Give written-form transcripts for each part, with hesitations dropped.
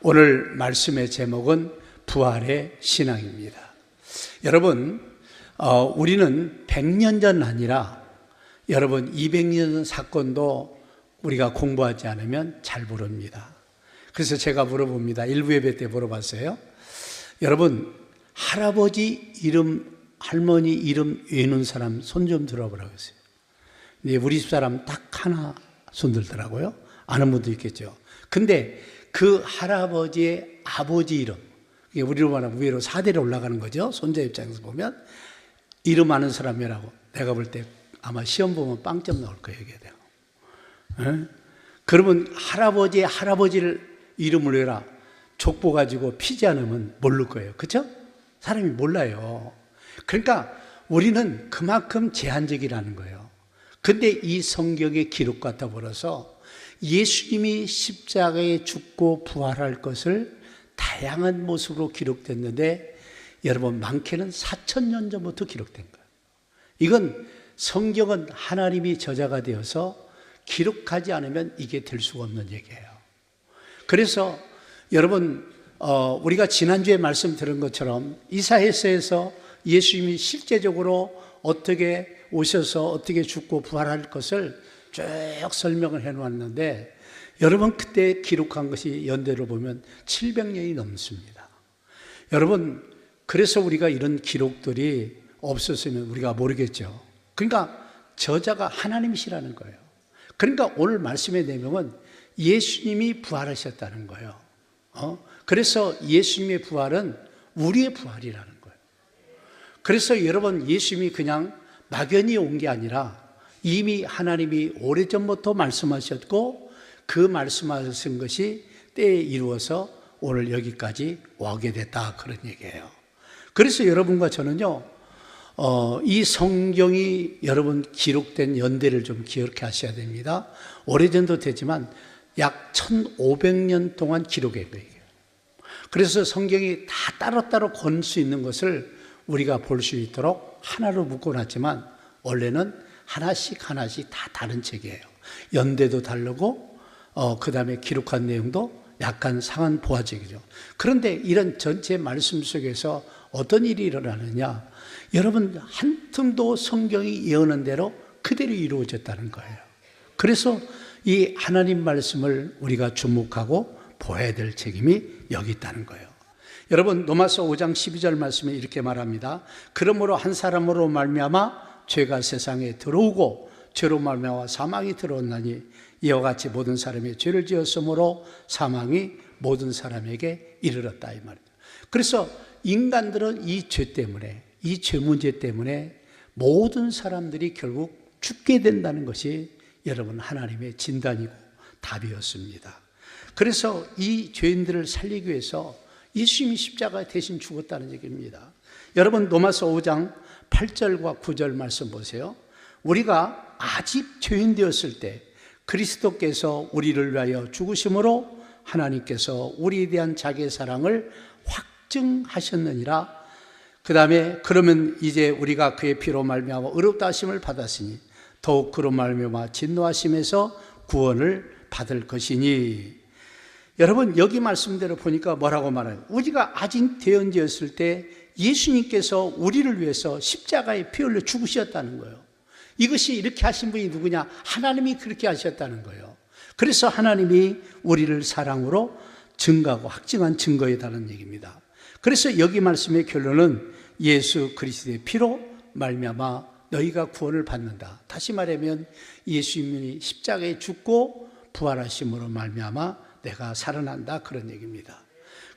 오늘 말씀의 제목은 부활의 신앙입니다. 여러분, 우리는 100년 전 아니라 여러분 200년 전 사건도 우리가 공부하지 않으면 잘 모릅니다. 그래서 제가 물어봅니다. 일부 예배 때 물어봤어요. 여러분, 할아버지 이름, 할머니 이름 외우는 사람 손 좀 들어보라고 했어요. 근데 우리 집 사람 딱 하나 손 들더라고요. 아는 분도 있겠죠. 근데 그 할아버지의 아버지 이름, 우리로 말하면 위로 4대로 올라가는 거죠. 손자 입장에서 보면 이름 아는 사람이라고. 내가 볼 때 아마 시험 보면 빵점 나올 거예요. 이게 돼요. 그러면 할아버지의 할아버지를 이름을 외라. 족보 가지고 피지 않으면 모를 거예요. 그렇죠? 사람이 몰라요. 그러니까 우리는 그만큼 제한적이라는 거예요. 근데 이 성경의 기록 같아 보여서 예수님이 십자가에 죽고 부활할 것을 다양한 모습으로 기록됐는데 여러분 많게는 4,000년 전부터 기록된 거예요. 이건 성경은 하나님이 저자가 되어서 기록하지 않으면 이게 될 수가 없는 얘기예요. 그래서 여러분 우리가 지난주에 말씀 들은 것처럼 이사야서에서 예수님이 실제적으로 어떻게 오셔서 어떻게 죽고 부활할 것을 쭉 설명을 해놓았는데 여러분 그때 기록한 것이 연대로 보면 700년이 넘습니다. 여러분 그래서 우리가 이런 기록들이 없었으면 우리가 모르겠죠. 그러니까 저자가 하나님이시라는 거예요. 그러니까 오늘 말씀의 내용은 예수님이 부활하셨다는 거예요. 그래서 예수님의 부활은 우리의 부활이라는 거예요. 그래서 여러분 예수님이 그냥 막연히 온 게 아니라 이미 하나님이 오래전부터 말씀하셨고 그 말씀하신 것이 때에 이루어서 오늘 여기까지 오게 됐다 그런 얘기예요. 그래서 여러분과 저는요 이 성경이 여러분 기록된 연대를 좀 기억해 하셔야 됩니다. 오래전도 되지만 약 1500년 동안 기록해 거예요. 그래서 성경이 다 따로따로 건 수 있는 것을 우리가 볼 수 있도록 하나로 묶어놨지만 원래는 하나씩 다 다른 책이에요. 연대도 다르고 그 다음에 기록한 내용도 약간 상한 보화적이죠. 그런데 이런 전체 말씀 속에서 어떤 일이 일어나느냐, 여러분 한 틈도 성경이 예언한 대로 그대로 이루어졌다는 거예요. 그래서 이 하나님 말씀을 우리가 주목하고 보아야 될 책임이 여기 있다는 거예요. 여러분 로마서 5장 12절 말씀에 이렇게 말합니다. 그러므로 한 사람으로 말미암아 죄가 세상에 들어오고 죄로 말미암아 사망이 들어왔나니 이와 같이 모든 사람이 죄를 지었으므로 사망이 모든 사람에게 이르렀다 이 말입니다. 그래서 인간들은 이 죄 때문에 이 죄 문제 때문에 모든 사람들이 결국 죽게 된다는 것이 여러분 하나님의 진단이고 답이었습니다. 그래서 이 죄인들을 살리기 위해서 예수님이 십자가에 대신 죽었다는 얘기입니다. 여러분 로마서 5장 8절과 9절 말씀 보세요. 우리가 아직 죄인 되었을 때 그리스도께서 우리를 위하여 죽으심으로 하나님께서 우리에 대한 자기의 사랑을 확증하셨느니라. 그 다음에 그러면 이제 우리가 그의 피로 말미암아 의롭다 하심을 받았으니 더욱 그로 말미암아 진노하심에서 구원을 받을 것이니. 여러분 여기 말씀대로 보니까 뭐라고 말해요? 우리가 아직 대언되었을 때 예수님께서 우리를 위해서 십자가에 피 흘려 죽으셨다는 거예요. 이것이 이렇게 하신 분이 누구냐? 하나님이 그렇게 하셨다는 거예요. 그래서 하나님이 우리를 사랑으로 증거하고 확증한 증거에 달하는 얘기입니다. 그래서 여기 말씀의 결론은 예수 그리스도의 피로 말미암아 너희가 구원을 받는다. 다시 말하면 예수님이 십자가에 죽고 부활하심으로 말미암아 내가 살아난다 그런 얘기입니다.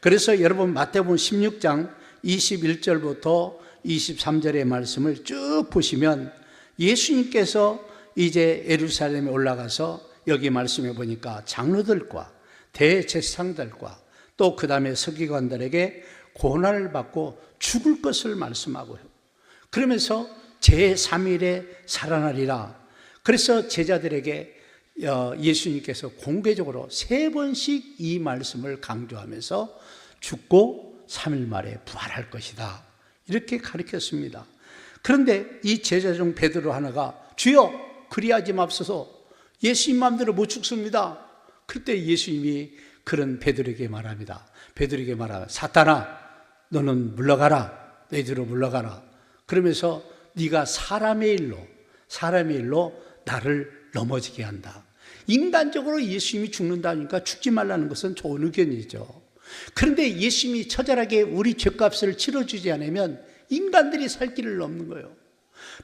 그래서 여러분 마태복음 16장 21절부터 23절의 말씀을 쭉 보시면 예수님께서 이제 예루살렘에 올라가서 여기 말씀해 보니까 장로들과 대제사장들과 또 그 다음에 서기관들에게 고난을 받고 죽을 것을 말씀하고요. 그러면서 제3일에 살아나리라. 그래서 제자들에게 예수님께서 공개적으로 3번씩 이 말씀을 강조하면서 죽고 3일 만에 부활할 것이다. 이렇게 가르쳤습니다. 그런데 이 제자 중 베드로 하나가 주여 그리하지 맙소서, 예수님 마음대로 못 죽습니다. 그때 예수님이 그런 베드로에게 말합니다. 베드로에게 말합니다. 사탄아, 너는 물러가라. 내 뒤로 물러가라. 그러면서 네가 사람의 일로 나를 넘어지게 한다. 인간적으로 예수님이 죽는다니까 죽지 말라는 것은 좋은 의견이죠. 그런데 예수님이 처절하게 우리 죄값을 치러주지 않으면 인간들이 살 길을 없는 거예요.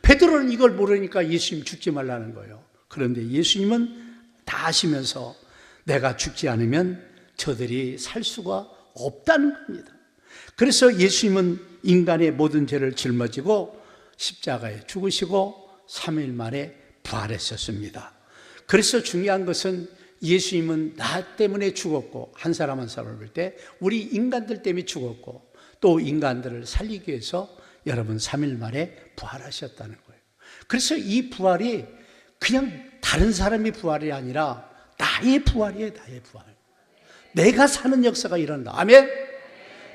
베드로는 이걸 모르니까 예수님 죽지 말라는 거예요. 그런데 예수님은 다 아시면서 내가 죽지 않으면 저들이 살 수가 없다는 겁니다. 그래서 예수님은 인간의 모든 죄를 짊어지고 십자가에 죽으시고 3일 만에 부활했었습니다. 그래서 중요한 것은 예수님은 나 때문에 죽었고, 한 사람 한 사람을 볼 때 우리 인간들 때문에 죽었고, 또 인간들을 살리기 위해서 여러분 3일 만에 부활하셨다는 거예요. 그래서 이 부활이 그냥 다른 사람의 부활이 아니라 나의 부활이에요. 나의 부활. 내가 사는 역사가 일어난다. 아멘?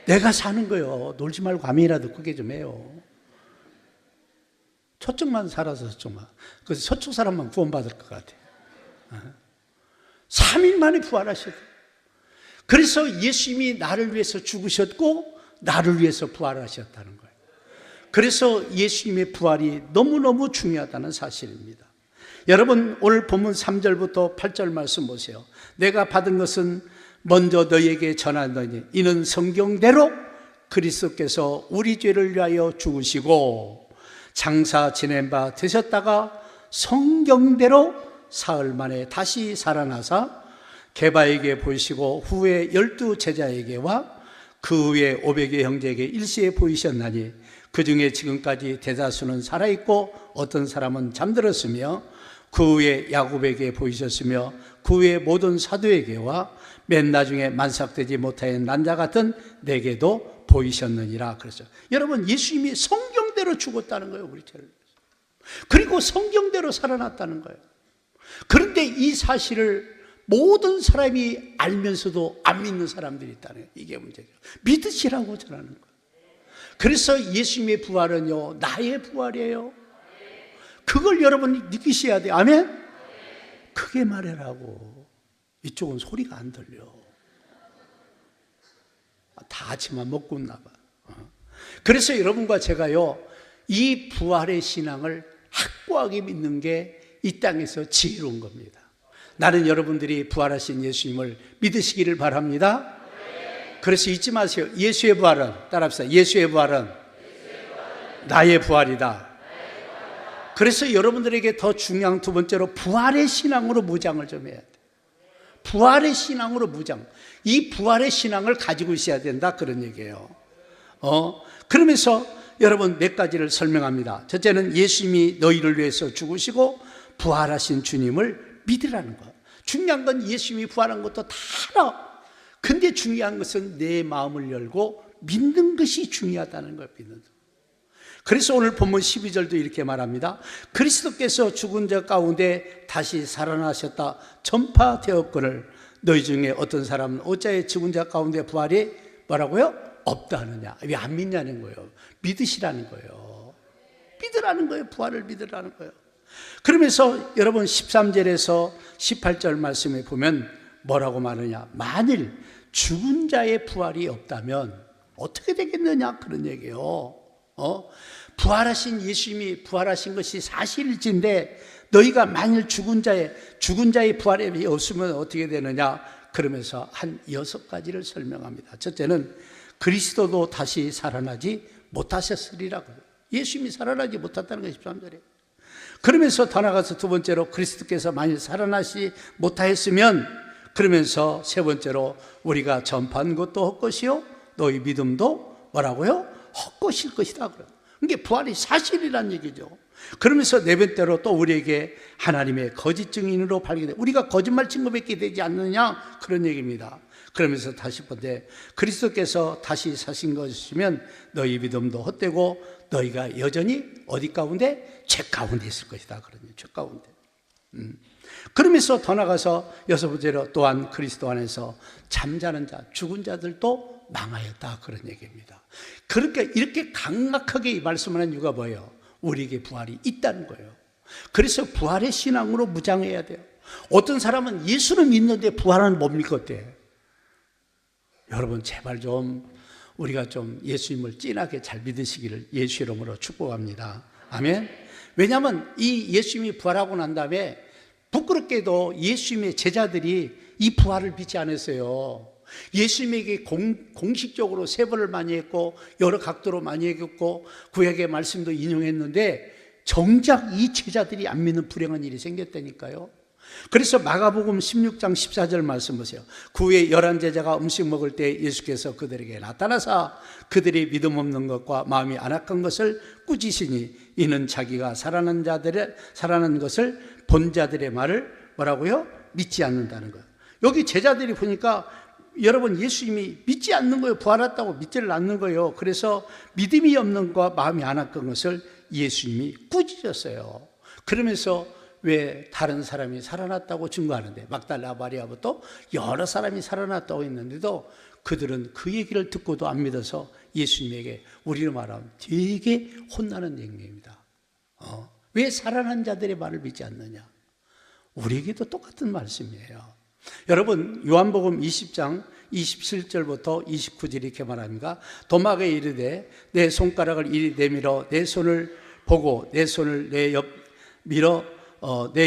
내가 사는 거예요. 놀지 말고 아멘이라도 크게 좀 해요. 저쪽만 살아서 저쪽만. 그래서 저쪽 사람만 구원받을 것 같아요. 3일 만에 부활하셨어요. 그래서 예수님이 나를 위해서 죽으셨고 나를 위해서 부활하셨다는 거예요. 그래서 예수님의 부활이 너무너무 중요하다는 사실입니다. 여러분 오늘 본문 3절부터 8절 말씀 보세요. 내가 받은 것은 먼저 너희에게 전하노니 이는 성경대로 그리스도께서 우리 죄를 위하여 죽으시고 장사 지낸 바 되셨다가 성경대로 사흘 만에 다시 살아나사 게바에게 보이시고 후에 12 제자에게와 그 후에 500의 형제에게 일시에 보이셨나니 그 중에 지금까지 대다수는 살아있고 어떤 사람은 잠들었으며 그 후에 야곱에게 보이셨으며 그 후에 모든 사도에게와 맨 나중에 만삭되지 못하는 난자 같은 내게도 보이셨느니라. 그래서 여러분 예수님이 성경대로 죽었다는 거예요. 우리 죄를. 그리고 성경대로 살아났다는 거예요. 그런데 이 사실을 모든 사람이 알면서도 안 믿는 사람들이 있다는 거예요. 이게 문제죠. 믿으시라고 전하는 거예요. 그래서 예수님의 부활은요, 나의 부활이에요. 그걸 여러분이 느끼셔야 돼요. 아멘? 크게 말해라고. 이쪽은 소리가 안 들려. 다 아침만 먹고 있나 봐. 그래서 여러분과 제가요, 이 부활의 신앙을 확고하게 믿는 게 이 땅에서 지혜로운 겁니다. 나는 여러분들이 부활하신 예수님을 믿으시기를 바랍니다. 그래서 잊지 마세요. 예수의 부활은, 따라합시다. 예수의 부활은 나의 부활이다. 그래서 여러분들에게 더 중요한 두 번째로 부활의 신앙으로 무장을 좀 해야 돼요. 부활의 신앙으로 무장. 이 부활의 신앙을 가지고 있어야 된다, 그런 얘기예요. 그러면서 여러분 몇 가지를 설명합니다. 첫째는 예수님이 너희를 위해서 죽으시고 부활하신 주님을 믿으라는 거. 중요한 건 예수님이 부활한 것도 다 알아. 근데 중요한 것은 내 마음을 열고 믿는 것이 중요하다는 걸 믿는 거. 그래서 오늘 본문 12절도 이렇게 말합니다. 그리스도께서 죽은 자 가운데 다시 살아나셨다 전파되었거늘 너희 중에 어떤 사람은 어찌하여 죽은 자 가운데 부활이 뭐라고요? 없다 하느냐. 왜 안 믿냐는 거예요. 믿으시라는 거예요. 믿으라는 거예요. 부활을 믿으라는 거예요. 그러면서 여러분 13절에서 18절 말씀에 보면 뭐라고 말하냐. 만일 죽은 자의 부활이 없다면 어떻게 되겠느냐, 그런 얘기예요. 부활하신 예수님이 부활하신 것이 사실일진데 너희가 만일 죽은 자의 부활이 없으면 어떻게 되느냐. 그러면서 한 6가지를 설명합니다. 첫째는 그리스도도 다시 살아나지 못하셨으리라고. 예수님이 살아나지 못했다는 것이 13절에. 그러면서 더 나가서 두 번째로 그리스도께서 만일 살아나시 못하였으면, 그러면서 세 번째로 우리가 전파한 것도 헛것이요 너희 믿음도 뭐라고요? 헛것일 것이다. 이게 부활이 사실이란 얘기죠. 그러면서 네 번째로 또 우리에게 하나님의 거짓 증인으로 발견돼 우리가 거짓말 증거밖에 되지 않느냐, 그런 얘기입니다. 그러면서 다시 번째, 그리스도께서 다시 사신 것이면 너희 믿음도 헛되고 너희가 여전히 어디 가운데? 죄 가운데 있을 것이다. 그러니 죄 가운데. 그러면서 더 나가서 여섯 번째로 또한 그리스도 안에서 잠자는 자, 죽은 자들도 망하였다, 그런 얘기입니다. 그러니까 이렇게 강력하게 이 말씀을 한 이유가 뭐예요? 우리에게 부활이 있다는 거예요. 그래서 부활의 신앙으로 무장해야 돼요. 어떤 사람은 예수는 믿는데 부활은 못 믿겠대. 여러분 제발 좀 우리가 좀 예수님을 진하게 잘 믿으시기를 예수 이름으로 축복합니다. 아멘. 왜냐하면 이 예수님이 부활하고 난 다음에 부끄럽게도 예수님의 제자들이 이 부활을 믿지 않았어요. 예수님에게 공식적으로 세번을 많이 했고 여러 각도로 많이 했고 구약의 말씀도 인용했는데 정작 이 제자들이 안 믿는 불행한 일이 생겼다니까요. 그래서 마가복음 16장 14절 말씀 보세요. 그 후에 11 제자가 음식 먹을 때 예수께서 그들에게 나타나사 그들이 믿음 없는 것과 마음이 안악한 것을 꾸짖으니 이는 자기가 살아난 것을 본 자들의 말을 뭐라고요? 믿지 않는다는 거예요. 여기 제자들이 보니까 여러분 예수님이 믿지 않는 거예요. 부활했다고 믿지를 않는 거예요. 그래서 믿음이 없는 것과 마음이 안악한 것을 예수님이 꾸짖었어요. 그러면서 왜 다른 사람이 살아났다고 증거하는데 막달라 마리아부터 여러 사람이 살아났다고 했는데도 그들은 그 얘기를 듣고도 안 믿어서 예수님에게 우리로 말하면 되게 혼나는 얘기입니다. 왜 살아난 자들의 말을 믿지 않느냐? 우리에게도 똑같은 말씀이에요. 여러분 요한복음 20장 27절부터 29절 이렇게 말합니다. 도마가 이르되 내 손가락을 이리 내밀어 내 손을 보고 내 손을 내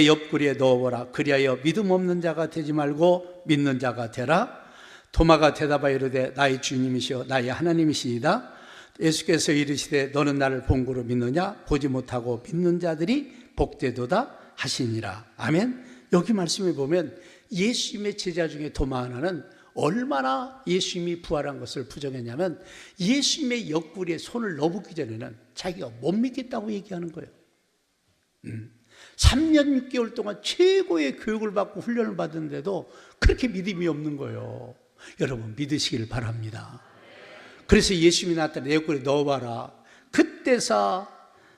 옆구리에 넣어보라. 그리하여 믿음 없는 자가 되지 말고 믿는 자가 되라. 도마가 대답하여 이르되 나의 주님이시여 나의 하나님이시이다. 예수께서 이르시되 너는 나를 본고로 믿느냐? 보지 못하고 믿는 자들이 복되도다 하시니라. 아멘. 여기 말씀에 보면 예수님의 제자 중에 도마 하나는 얼마나 예수님이 부활한 것을 부정했냐면 예수님의 옆구리에 손을 넣어보기 전에는 자기가 못 믿겠다고 얘기하는 거예요. 3년 6개월 동안 최고의 교육을 받고 훈련을 받았는데도 그렇게 믿음이 없는 거예요. 여러분 믿으시길 바랍니다. 그래서 예수님이 나타나 내 옆구리에 넣어봐라. 그때서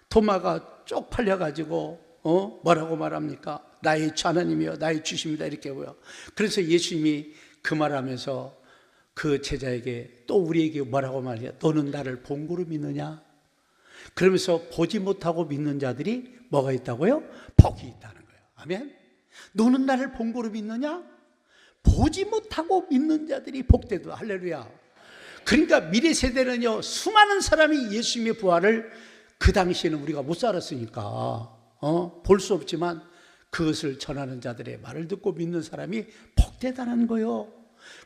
도마가 쪽팔려가지고 뭐라고 말합니까? 나의 주 하나님이여 나의 주십니다 이렇게 보여. 그래서 예수님이 그 말하면서 그 제자에게 또 우리에게 뭐라고 말해요? 너는 나를 본고로 믿느냐? 그러면서 보지 못하고 믿는 자들이 뭐가 있다고요? 복이 있다는 거예요. 아멘. 너는 나를 본고로 믿느냐? 보지 못하고 믿는 자들이 복되도. 할렐루야. 그러니까 미래 세대는요 수많은 사람이 예수님의 부활을 그 당시에는 우리가 못 살았으니까 볼 수 없지만 그것을 전하는 자들의 말을 듣고 믿는 사람이 복되다는 거예요.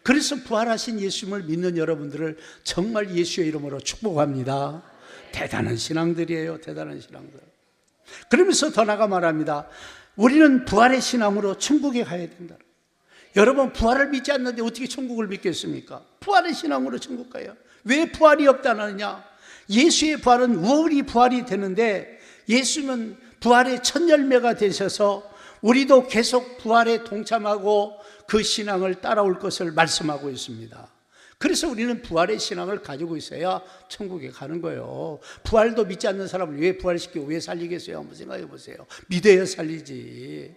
그래서 부활하신 예수님을 믿는 여러분들을 정말 예수의 이름으로 축복합니다. 대단한 신앙들이에요. 대단한 신앙들. 그러면서 더 나아가 말합니다. 우리는 부활의 신앙으로 천국에 가야 된다. 여러분 부활을 믿지 않는데 어떻게 천국을 믿겠습니까? 부활의 신앙으로 천국 가요. 왜 부활이 없다느냐? 예수의 부활은 우리 부활이 되는데 예수는 부활의 첫 열매가 되셔서 우리도 계속 부활에 동참하고 그 신앙을 따라올 것을 말씀하고 있습니다. 그래서 우리는 부활의 신앙을 가지고 있어야 천국에 가는 거예요. 부활도 믿지 않는 사람을 왜 부활시키고 왜 살리겠어요? 한번 생각해 보세요. 믿어야 살리지.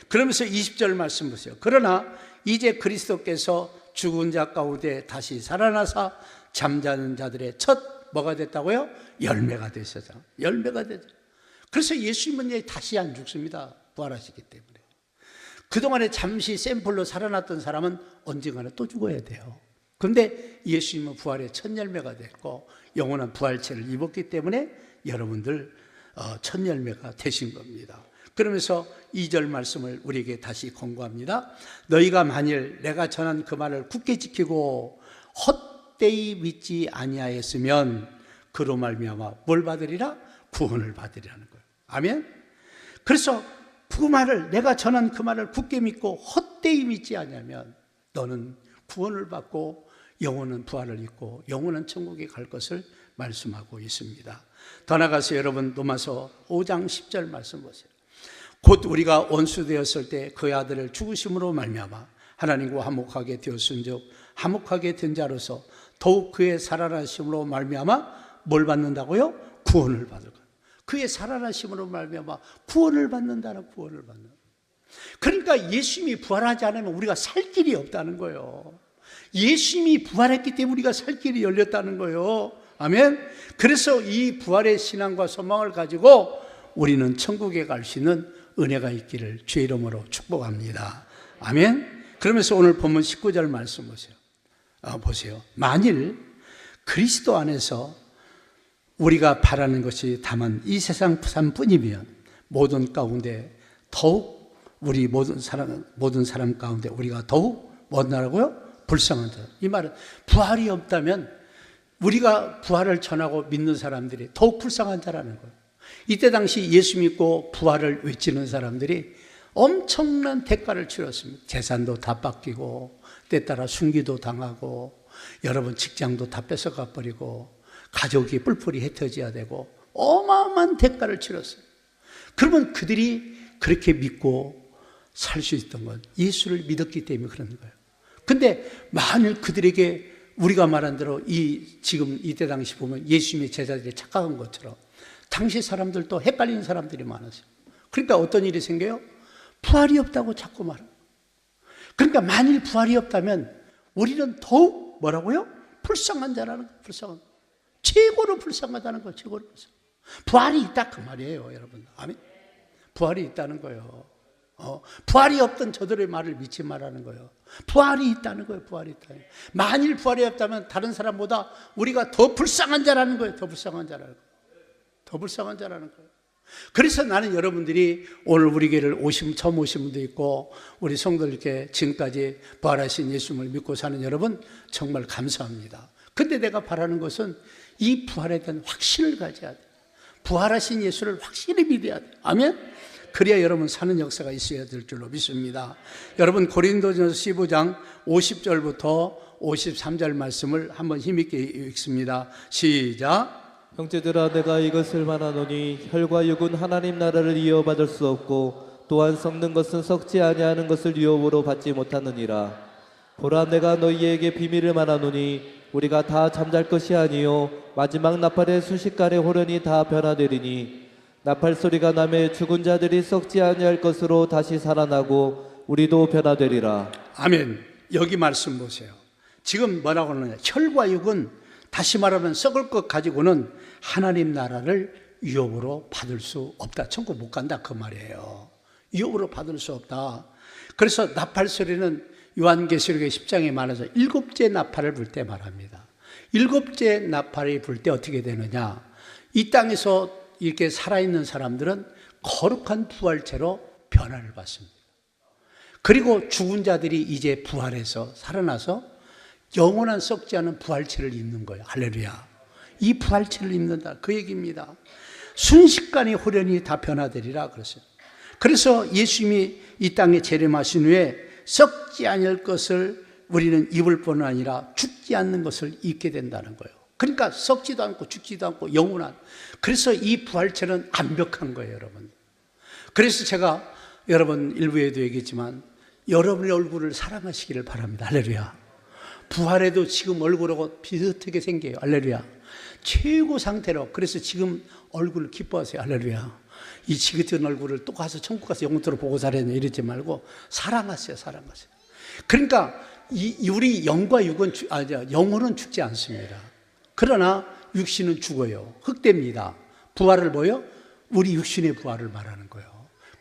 그러면서 20절 말씀 보세요. 그러나 이제 그리스도께서 죽은 자 가운데 다시 살아나사 잠자는 자들의 첫 뭐가 됐다고요? 열매가 되셔서. 열매가 되죠. 그래서 예수님은 다시 안 죽습니다. 부활하시기 때문에. 그동안에 잠시 샘플로 살아났던 사람은 언젠가는 또 죽어야 돼요. 그런데 예수님은 부활의 첫 열매가 됐고 영원한 부활체를 입었기 때문에 여러분들 첫 열매가 되신 겁니다. 그러면서 2절 말씀을 우리에게 다시 권고합니다. 너희가 만일 내가 전한 그 말을 굳게 지키고 헛되이 믿지 아니하였으면 그로 말미암아 뭘 받으리라? 구원을 받으리라는 거예요. 아멘. 그래서 그 말을 내가 전한 그 말을 굳게 믿고 헛되이 믿지 아니하면 너는 구원을 받고 영원한 부활을 입고 영원한 천국에 갈 것을 말씀하고 있습니다. 더 나아가서 여러분 로마서 5장 10절 말씀 보세요. 곧 우리가 원수 되었을 때 그의 아들을 죽으심으로 말미암아 하나님과 화목하게 되었은즉 화목하게 된 자로서 더욱 그의 살아나심으로 말미암아 뭘 받는다고요? 구원을 받을 것. 그의 살아나심으로 말미암아 구원을 받는다는 구원을 받는. 그러니까 예수님이 부활하지 않으면 우리가 살 길이 없다는 거예요. 예수님이 부활했기 때문에 우리가 살 길이 열렸다는 거예요. 아멘. 그래서 이 부활의 신앙과 소망을 가지고 우리는 천국에 갈 수 있는 은혜가 있기를 주의 이름으로 축복합니다. 아멘. 그러면서 오늘 본문 19절 말씀 보세요. 보세요. 만일 그리스도 안에서 우리가 바라는 것이 다만 이 세상 삶뿐이면 모든 가운데 더욱 우리 모든 사람 가운데 우리가 더욱 뭐라고요? 불쌍한 자. 이 말은 부활이 없다면 우리가 부활을 전하고 믿는 사람들이 더욱 불쌍한 자라는 거예요. 이때 당시 예수 믿고 부활을 외치는 사람들이 엄청난 대가를 치렀습니다. 재산도 다 뺏기고 때따라 순기도 당하고 여러분 직장도 다 뺏어가 버리고 가족이 뿔뿔이 흩어져야 되고 어마어마한 대가를 치렀어요. 그러면 그들이 그렇게 믿고 살 수 있던 건 예수를 믿었기 때문에 그런 거예요. 근데 만일 그들에게 우리가 말한 대로 지금 이때 당시 보면 예수님의 제자들이 착각한 것처럼 당시 사람들도 헷갈리는 사람들이 많았어요. 그러니까 어떤 일이 생겨요? 부활이 없다고 자꾸 말해요. 그러니까 만일 부활이 없다면 우리는 더욱 뭐라고요? 불쌍한 자라는 거예요. 불쌍한. 최고로 불쌍하다는 거예요. 최고로 불쌍. 부활이 있다 그 말이에요, 여러분. 아멘. 부활이 있다는 거예요. 부활이 없던 저들의 말을 믿지 말라는 거예요. 부활이 있다는 거예요. 부활이 있다는 거예요. 만일 부활이 없다면 다른 사람보다 우리가 더 불쌍한 자라는 거예요. 더 불쌍한 자라는 거예요. 더 불쌍한 자라는 거예요. 그래서 나는 여러분들이 오늘 우리 교회를 처음 오신 분도 있고 우리 성도들 이렇게 지금까지 부활하신 예수님을 믿고 사는 여러분 정말 감사합니다. 근데 내가 바라는 것은 이 부활에 대한 확신을 가져야 돼요. 부활하신 예수를 확실히 믿어야 돼요. 아멘? 그래야 여러분 사는 역사가 있어야 될 줄로 믿습니다. 여러분 고린도전서 15장 50절부터 53절 말씀을 한번 힘있게 읽습니다. 시작. 형제들아, 내가 이것을 말하노니 혈과 육은 하나님 나라를 이어받을 수 없고 또한 썩는 것은 썩지 아니하는 것을 유업으로 받지 못하느니라. 보라, 내가 너희에게 비밀을 말하노니 우리가 다 잠잘 것이 아니요 마지막 나팔의 순식간에 호련히 다 변화되리니 나팔 소리가 나매 죽은 자들이 썩지 아니할 것으로 다시 살아나고 우리도 변화되리라. 아멘. 여기 말씀 보세요. 지금 뭐라고 하느냐? 혈과 육은 다시 말하면 썩을 것 가지고는 하나님 나라를 유업으로 받을 수 없다. 천국 못 간다 그 말이에요. 유업으로 받을 수 없다. 그래서 나팔 소리는 요한계시록의 10장에 말해서 7째 나팔을 불 때 말합니다. 7째 나팔이 불 때 어떻게 되느냐? 이 땅에서 이렇게 살아있는 사람들은 거룩한 부활체로 변화를 받습니다. 그리고 죽은 자들이 이제 부활해서 살아나서 영원한 썩지 않은 부활체를 입는 거예요. 할렐루야. 이 부활체를 입는다. 그 얘기입니다. 순식간에 호련히 다 변화되리라 그랬어요. 그래서 예수님이 이 땅에 재림하신 후에 썩지 않을 것을 우리는 입을 뿐 아니라 죽지 않는 것을 입게 된다는 거예요. 그러니까 썩지도 않고 죽지도 않고 영원한. 그래서 이 부활체는 완벽한 거예요, 여러분. 그래서 제가 여러분 일부에도 얘기했지만 여러분의 얼굴을 사랑하시기를 바랍니다. 할렐루야. 부활해도 지금 얼굴하고 비슷하게 생겨요. 할렐루야. 최고 상태로. 그래서 지금 얼굴을 기뻐하세요. 할렐루야. 이 지긋한 얼굴을 또 가서 천국 가서 영원토록 보고 살았네 이러지 말고 사랑하세요. 사랑하세요. 그러니까 우리 영과 육은 영혼은 죽지 않습니다. 그러나 육신은 죽어요. 흑됩니다. 부활을 뭐요? 우리 육신의 부활을 말하는 거예요.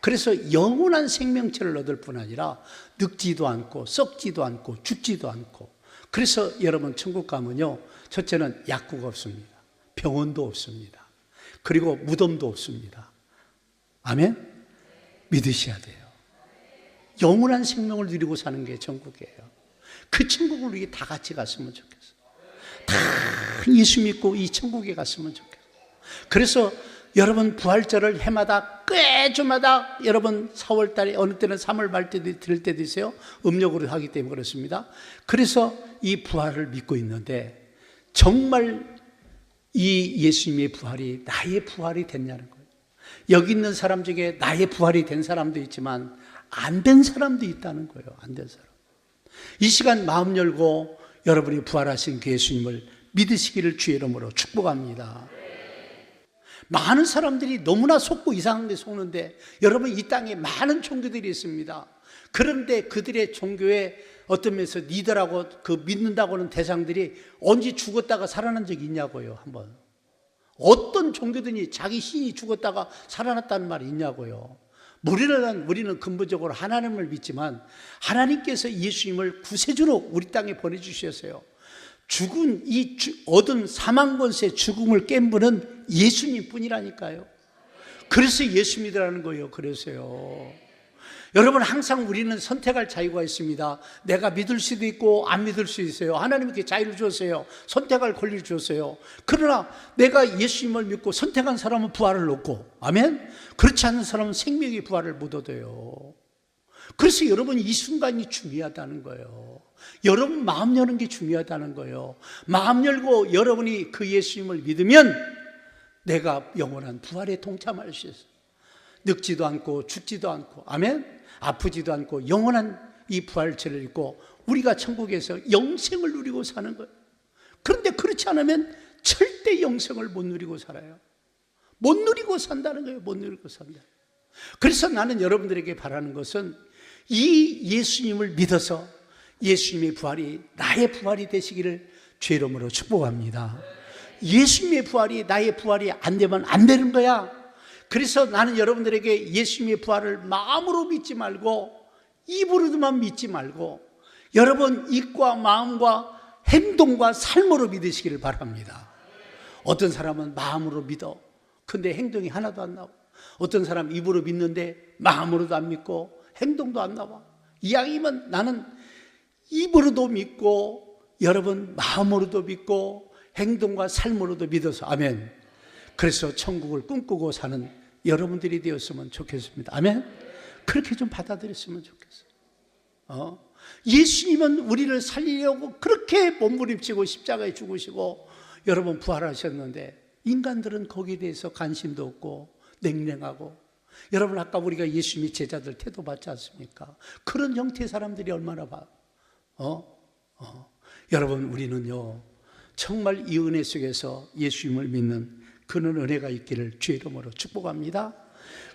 그래서 영원한 생명체를 얻을 뿐 아니라 늙지도 않고 썩지도 않고 죽지도 않고. 그래서 여러분 천국 가면요, 첫째는 약국 없습니다. 병원도 없습니다. 그리고 무덤도 없습니다. 아멘? 믿으셔야 돼요. 영원한 생명을 누리고 사는 게 천국이에요. 그 천국을 우리 다 같이 갔으면 좋겠어요. 다 예수 믿고 이 천국에 갔으면 좋겠어요. 그래서 여러분 부활절을 해마다 꾀주마다 여러분 4월달에 어느 때는 3월 말 때도 들을 때도 있어요. 음력으로 하기 때문에 그렇습니다. 그래서 이 부활을 믿고 있는데 정말 이 예수님의 부활이 나의 부활이 됐냐는 거예요. 여기 있는 사람 중에 나의 부활이 된 사람도 있지만 안 된 사람도 있다는 거예요. 안 된 사람. 이 시간 마음 열고 여러분이 부활하신 그 예수님을 믿으시기를 주의 이름으로 축복합니다. 많은 사람들이 너무나 속고 이상한 데 속는데, 여러분, 이 땅에 많은 종교들이 있습니다. 그런데 그들의 종교에 어떤 면에서 리더라고 그 믿는다고 하는 대상들이 언제 죽었다가 살아난 적이 있냐고요. 한번 어떤 종교든지 자기 신이 죽었다가 살아났다는 말이 있냐고요. 우리는 근본적으로 하나님을 믿지만 하나님께서 예수님을 구세주로 우리 땅에 보내주셨어요. 얻은 사망 권세 죽음을 깬 분은 예수님 뿐이라니까요. 그래서 예수 믿으라는 거예요. 그래서요. 여러분, 항상 우리는 선택할 자유가 있습니다. 내가 믿을 수도 있고 안 믿을 수 있어요. 하나님께 자유를 주었어요. 선택할 권리를 주었어요. 그러나 내가 예수님을 믿고 선택한 사람은 부활을 얻고, 아멘? 그렇지 않은 사람은 생명의 부활을 못 얻어요. 그래서 여러분, 이 순간이 중요하다는 거예요. 여러분 마음 여는 게 중요하다는 거예요. 마음 열고 여러분이 그 예수님을 믿으면 내가 영원한 부활에 동참할 수 있어요. 늙지도 않고 죽지도 않고, 아멘? 아프지도 않고 영원한 이 부활체를 입고 우리가 천국에서 영생을 누리고 사는 거예요. 그런데 그렇지 않으면 절대 영생을 못 누리고 살아요. 못 누리고 산다는 거예요. 못 누리고 산다. 그래서 나는 여러분들에게 바라는 것은 이 예수님을 믿어서 예수님의 부활이 나의 부활이 되시기를 주의 이름으로 축복합니다. 예수님의 부활이 나의 부활이 안 되면 안 되는 거야. 그래서 나는 여러분들에게 예수님의 부활을 마음으로 믿지 말고 입으로만 믿지 말고 여러분 입과 마음과 행동과 삶으로 믿으시기를 바랍니다. 어떤 사람은 마음으로 믿어. 근데 행동이 하나도 안 나와. 어떤 사람 입으로 믿는데 마음으로도 안 믿고 행동도 안 나와. 이왕이면 나는 입으로도 믿고 여러분 마음으로도 믿고 행동과 삶으로도 믿어서, 아멘. 그래서 천국을 꿈꾸고 사는 여러분들이 되었으면 좋겠습니다. 아멘. 그렇게 좀 받아들였으면 좋겠어요. 예수님은 우리를 살리려고 그렇게 몸부림치고 십자가에 죽으시고 여러분 부활하셨는데 인간들은 거기에 대해서 관심도 없고 냉랭하고, 여러분 아까 우리가 예수님의 제자들 태도 봤지 않습니까? 그런 형태의 사람들이 얼마나 봐. 여러분, 우리는요 정말 이 은혜 속에서 예수님을 믿는 그런 은혜가 있기를 주의 이름으로 축복합니다.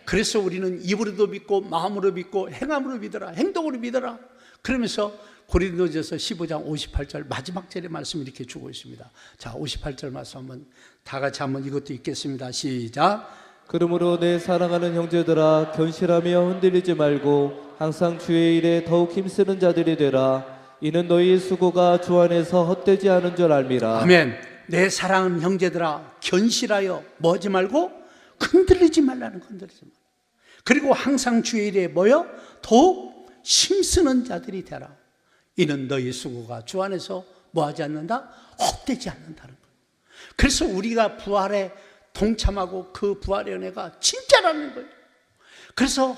그래서 우리는 입으로도 믿고 마음으로 믿고 행함으로 믿어라, 행동으로 믿어라. 그러면서 고린도전서 15장 58절 마지막 절의 말씀 이렇게 주고 있습니다. 자, 58절 말씀 한번 다 같이 한번 이것도 읽겠습니다. 시작. 그러므로 내 사랑하는 형제들아, 견실하며 흔들리지 말고 항상 주의 일에 더욱 힘쓰는 자들이 되라. 이는 너희의 수고가 주 안에서 헛되지 않은 줄 알미라. 아멘. 내 사랑하는 형제들아, 견실하여 뭐하지 말고 흔들리지 말라는, 흔들리지 말라. 그리고 항상 주의 일에 뭐요? 더욱 힘쓰는 자들이 되라. 이는 너희 수고가 주 안에서 뭐하지 않는다? 헛되지 않는다는 거예요. 그래서 우리가 부활에 동참하고 그 부활의 은혜가 진짜라는 거예요. 그래서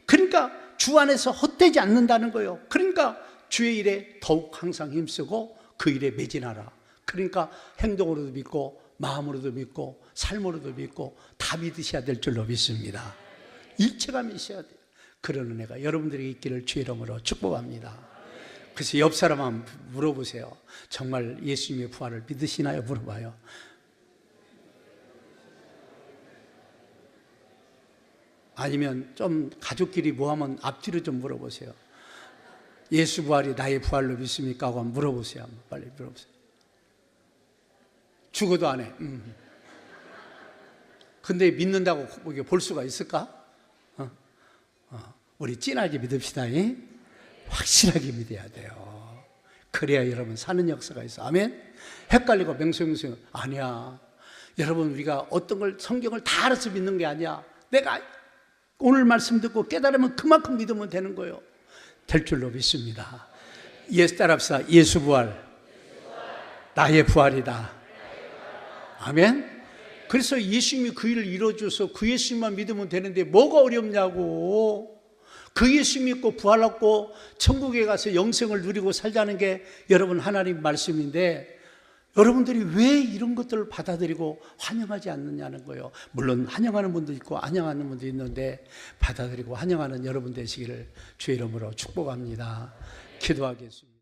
그러니까 주 안에서 헛되지 않는다는 거예요. 그러니까 주의 일에 더욱 항상 힘쓰고 그 일에 매진하라. 그러니까 행동으로도 믿고 마음으로도 믿고 삶으로도 믿고 다 믿으셔야 될 줄로 믿습니다. 일체가 믿으셔야 돼요. 그런 은혜가 여러분들에게 있기를 주의 이름으로 축복합니다. 그래서 옆 사람 한번 물어보세요. 정말 예수님의 부활을 믿으시나요? 물어봐요. 아니면 좀 가족끼리 뭐하면 앞뒤로 좀 물어보세요. 예수 부활이 나의 부활로 믿습니까? 하고 한번 물어보세요. 한번 빨리 물어보세요. 죽어도 안 해. 근데 믿는다고 볼 수가 있을까? 우리 진하게 믿읍시다. 확실하게 믿어야 돼요. 그래야 여러분 사는 역사가 있어. 아멘. 헷갈리고 맹수맹수 아니야. 여러분, 우리가 어떤 걸 성경을 다 알아서 믿는 게 아니야. 내가 오늘 말씀 듣고 깨달으면 그만큼 믿으면 되는 거예요. 될 줄로 믿습니다. 예수 따라합시다. 예수 부활, 나의 부활이다. 아멘. 그래서 예수님이 그 일을 이루어줘서 그 예수님만 믿으면 되는데 뭐가 어렵냐고. 그 예수 믿고 부활하고 천국에 가서 영생을 누리고 살자는 게 여러분 하나님 말씀인데, 여러분들이 왜 이런 것들을 받아들이고 환영하지 않느냐는 거예요. 물론 환영하는 분도 있고 안영하는 분도 있는데 받아들이고 환영하는 여러분 되시기를 주의 이름으로 축복합니다. 기도하겠습니다.